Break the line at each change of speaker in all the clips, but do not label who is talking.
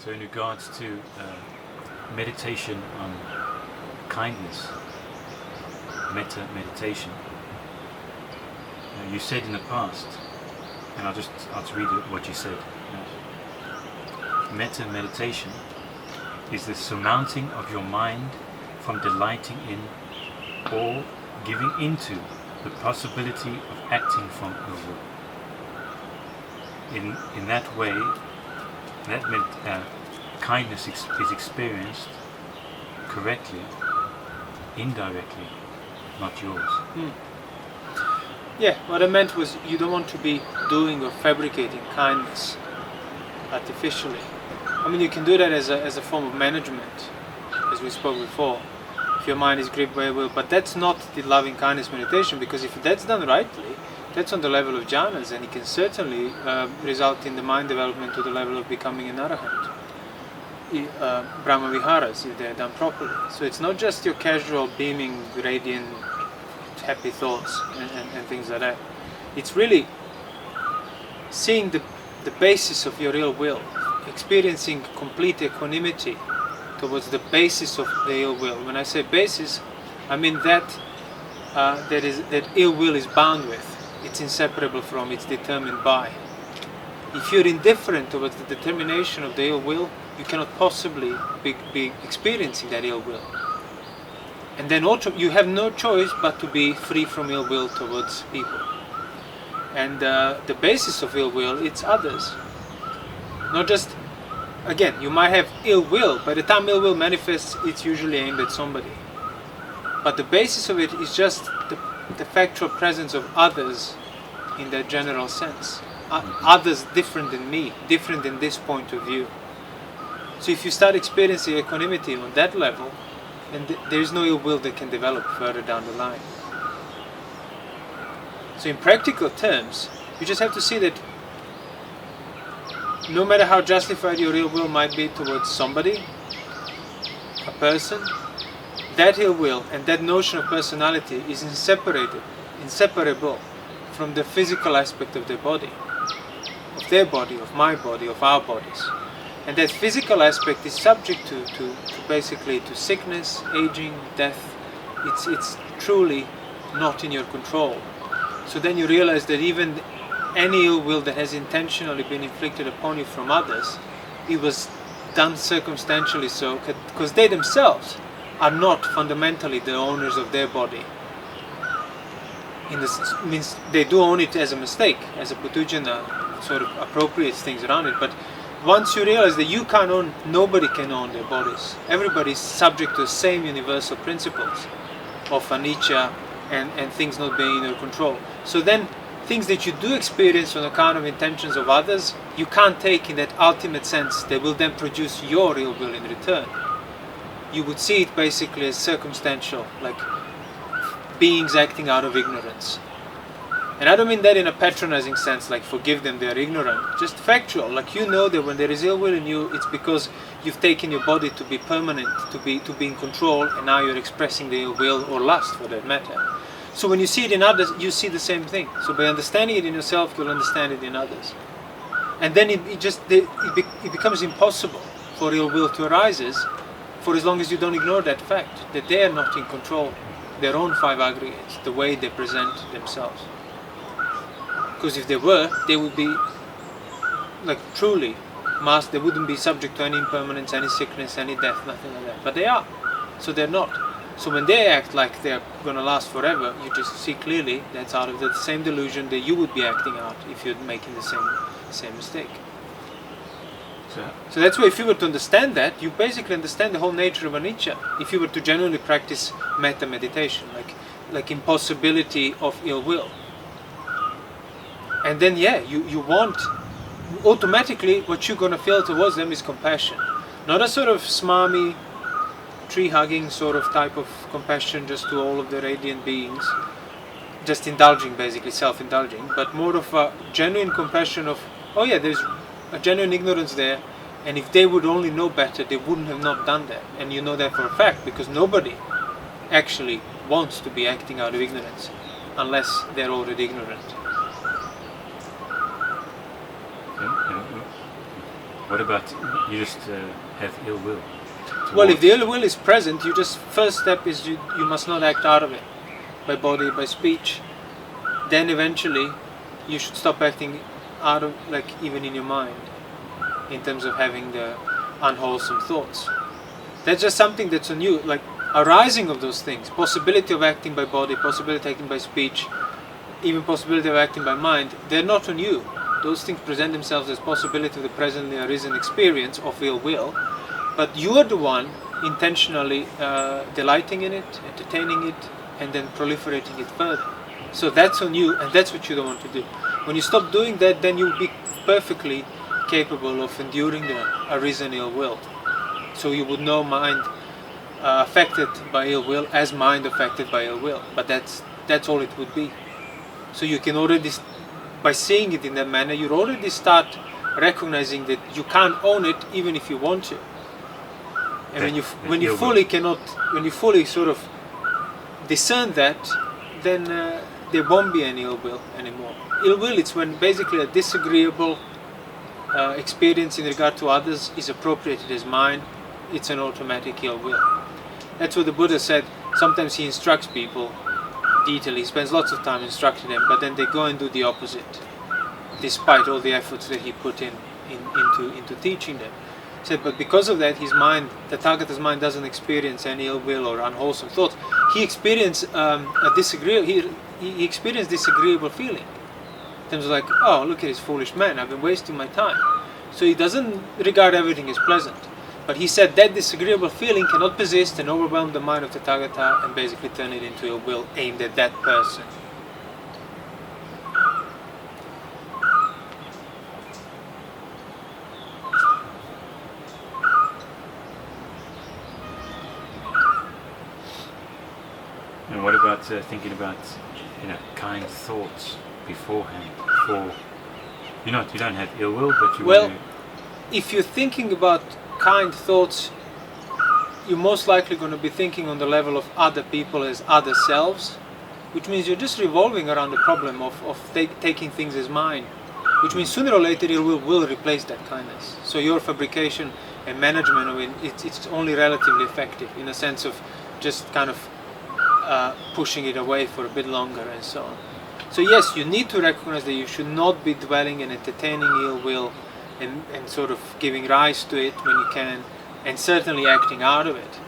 So in regards to meditation on kindness, metta meditation, you said in the past, and I'll just read what you said. Metta meditation is the surmounting of your mind from delighting in or giving into the possibility of acting from ill will. In that way, kindness is experienced correctly, indirectly, not yours.
Yeah, what I meant was you don't want to be doing or fabricating kindness artificially. I mean, you can do that as a form of management, as we spoke before, if your mind is gripped by will, but that's not the loving kindness meditation, because if that's done rightly, that's on the level of jhanas, and it can certainly result in the mind development to the level of becoming an arahant. Brahma viharas, if they're done properly. So it's not just your casual, beaming, radiant, happy thoughts and things like that. It's really seeing the basis of your ill will, experiencing complete equanimity towards the basis of the ill will. When I say basis, I mean that ill will is bound with, it's inseparable from, it's determined by. If you're indifferent towards the determination of the ill will, you cannot possibly be experiencing that ill will. And then also you have no choice but to be free from ill will towards people. And the basis of ill will, it's others. Not just, again, you might have ill will. By the time ill will manifests, it's usually aimed at somebody. But the basis of it is just the factual presence of others in that general sense. Others different than me, different in this point of view. So if you start experiencing equanimity on that level, then there is no ill will that can develop further down the line. So in practical terms, you just have to see that no matter how justified your ill will might be towards somebody, a person, that ill will and that notion of personality is inseparable from the physical aspect of their body, of my body, of our bodies. And that physical aspect is subject to basically to sickness, aging, death. It's truly not in your control. So then you realize that even any ill will that has intentionally been inflicted upon you from others, it was done circumstantially so, because they themselves are not fundamentally the owners of their body. Means they do own it as a mistake, as a putujana sort of appropriates things around it, but once you realize that you can't own, nobody can own their bodies. Everybody is subject to the same universal principles of anicca and things not being in your control. So then things that you do experience on account of intentions of others, you can't take in that ultimate sense that will then produce your ill will in return. You would see it basically as circumstantial, like beings acting out of ignorance. And I don't mean that in a patronizing sense, like forgive them, they're ignorant. Just factual, like you know that when there is ill will in you, it's because you've taken your body to be permanent, to be in control, and now you're expressing the ill will or lust for that matter. So when you see it in others, you see the same thing. So by understanding it in yourself, you'll understand it in others. And then it becomes impossible for ill will to arise for as long as you don't ignore that fact, that they are not in control, their own five aggregates, the way they present themselves. Because if they were, they would be like truly masked. They wouldn't be subject to any impermanence, any sickness, any death, nothing like that. But they are, so they're not. So when they act like they're going to last forever, you just see clearly that's out of the same delusion that you would be acting out if you're making the same mistake. So that's why if you were to understand that, you basically understand the whole nature of anicca. If you were to genuinely practice metta meditation, like impossibility of ill will. And then you want, automatically what you're going to feel towards them is compassion. Not a sort of smarmy, tree-hugging sort of type of compassion just to all of the radiant beings, just indulging, basically self-indulging, but more of a genuine compassion of, oh yeah, there's a genuine ignorance there, and if they would only know better, they wouldn't have not done that. And you know that for a fact, because nobody actually wants to be acting out of ignorance, unless they're already ignorant.
What about you just have ill will?
Well, if the
towards-
ill will is present, you just, first step is you must not act out of it, by body, by speech. Then eventually, you should stop acting out of, like, even in your mind, in terms of having the unwholesome thoughts. That's just something that's on you, like arising of those things, possibility of acting by body, possibility of acting by speech, even possibility of acting by mind, they're not on you. Those things present themselves as possibility of the presently arisen experience of ill will, but you are the one intentionally delighting in it, entertaining it, and then proliferating it further. So that's on you, and that's what you don't want to do. When you stop doing that, then you'll be perfectly capable of enduring the arisen ill will. So you would know mind affected by ill will as mind affected by ill will, but that's all it would be. So you can already, by seeing it in that manner, you already start recognizing that you can't own it even if you want to. And when you fully sort of discern that, then there won't be any ill will anymore. Ill will, it's when basically a disagreeable experience in regard to others is appropriated as mine. It's an automatic ill will. That's what the Buddha said. Sometimes he instructs people detail. He spends lots of time instructing them, but then they go and do the opposite, despite all the efforts that he put into teaching them. He said, but because of that, his mind, the Tathagata's mind, doesn't experience any ill will or unwholesome thoughts. He experienced he experienced disagreeable feeling. In terms of like, oh, look at this foolish man, I've been wasting my time. So he doesn't regard everything as pleasant. But he said that disagreeable feeling cannot persist and overwhelm the mind of the Tathagata and basically turn it into ill will aimed at that person.
And what about thinking about, kind thoughts beforehand? Before you don't have ill will, but you
Well,
want
if you're thinking about kind thoughts, you're most likely going to be thinking on the level of other people as other selves, which means you're just revolving around the problem of taking things as mine, which means sooner or later ill will replace that kindness. So your fabrication and management of it, it's only relatively effective in a sense of just kind of pushing it away for a bit longer and so on. So yes, you need to recognize that you should not be dwelling and entertaining ill will and sort of giving rise to it when you can, and certainly acting out of it.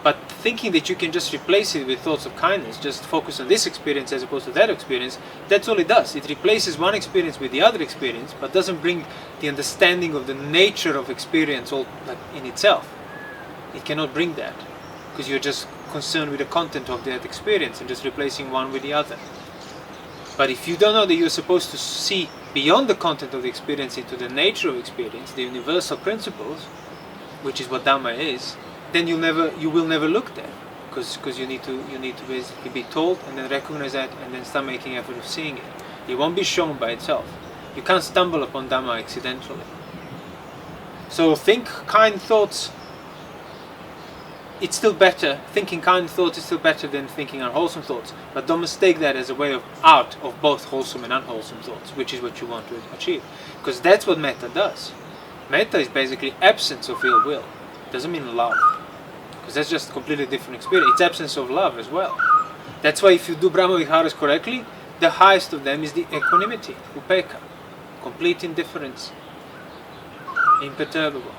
But thinking that you can just replace it with thoughts of kindness, just focus on this experience as opposed to that experience, that's all it does. It replaces one experience with the other experience, but doesn't bring the understanding of the nature of experience all like in itself. It cannot bring that, because you're just concerned with the content of that experience and just replacing one with the other. But if you don't know that you're supposed to see beyond the content of the experience into the nature of experience, the universal principles, which is what Dhamma is, then you will never look there, because you need to basically be told and then recognize that and then start making effort of seeing it. It won't be shown by itself. You can't stumble upon Dhamma accidentally. So think kind thoughts. It's still better, thinking kind thoughts is still better than thinking unwholesome thoughts, but don't mistake that as a way out of both wholesome and unwholesome thoughts, which is what you want to achieve, because that's what Metta does. Metta is basically absence of ill will. It doesn't mean love, because that's just a completely different experience. It's absence of love as well. That's why if you do Brahma Viharas correctly, the highest of them is the equanimity, upekkha, complete indifference, imperturbable.